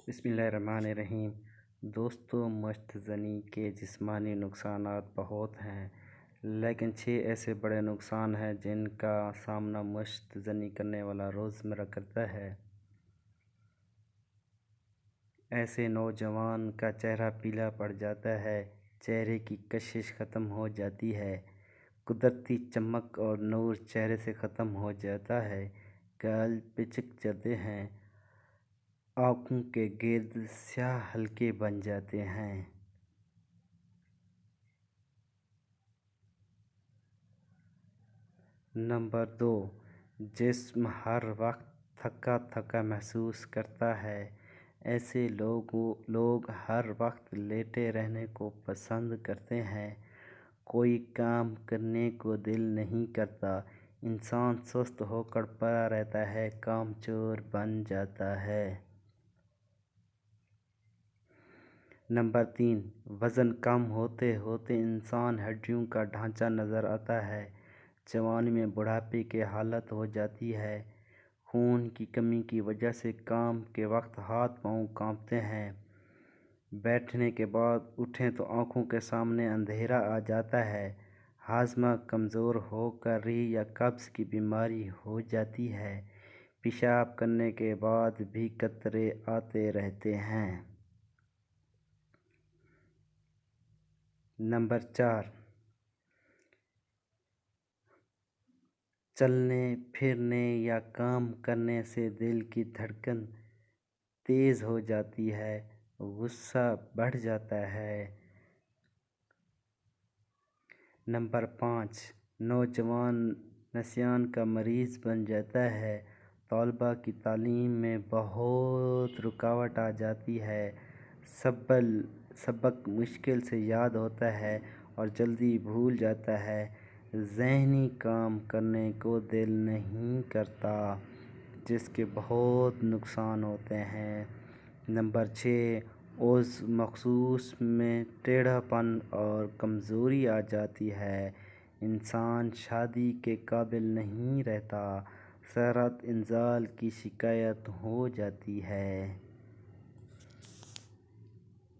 بسم اللہ الرحمن الرحیم۔ دوستو، مشت زنی کے جسمانی نقصانات بہت ہیں، لیکن 6 ایسے بڑے نقصان ہیں جن کا سامنا مشت زنی کرنے والا روزمرہ کرتا ہے۔ ایسے نوجوان کا چہرہ پیلا پڑ جاتا ہے، چہرے کی کشش ختم ہو جاتی ہے، قدرتی چمک اور نور چہرے سے ختم ہو جاتا ہے، گال پچک جاتے ہیں، آنکھوں کے گرد سیاہ حلقے بن جاتے ہیں۔ نمبر 2، جسم ہر وقت تھکا تھکا محسوس کرتا ہے۔ ایسے لوگ ہر وقت لیٹے رہنے کو پسند کرتے ہیں، کوئی کام کرنے کو دل نہیں کرتا، انسان سست ہو کر پڑا رہتا ہے، کام چور بن جاتا ہے۔ نمبر 3، وزن کم ہوتے ہوتے انسان ہڈیوں کا ڈھانچہ نظر آتا ہے، جوانی میں بڑھاپے کی حالت ہو جاتی ہے، خون کی کمی کی وجہ سے کام کے وقت ہاتھ پاؤں کانپتے ہیں، بیٹھنے کے بعد اٹھیں تو آنکھوں کے سامنے اندھیرا آ جاتا ہے، ہاضمہ کمزور ہو کر ری یا قبض کی بیماری ہو جاتی ہے، پیشاب کرنے کے بعد بھی قطرے آتے رہتے ہیں۔ نمبر 4، چلنے پھرنے یا کام کرنے سے دل کی دھڑکن تیز ہو جاتی ہے، غصہ بڑھ جاتا ہے۔ نمبر 5، نوجوان نسیان کا مریض بن جاتا ہے، طلباء کی تعلیم میں بہت رکاوٹ آ جاتی ہے، سبق مشکل سے یاد ہوتا ہے اور جلدی بھول جاتا ہے، ذہنی کام کرنے کو دل نہیں کرتا، جس کے بہت نقصان ہوتے ہیں۔ نمبر 6، عضو مخصوص میں ٹیڑھا پن اور کمزوری آ جاتی ہے، انسان شادی کے قابل نہیں رہتا، صحت انزال کی شکایت ہو جاتی ہے۔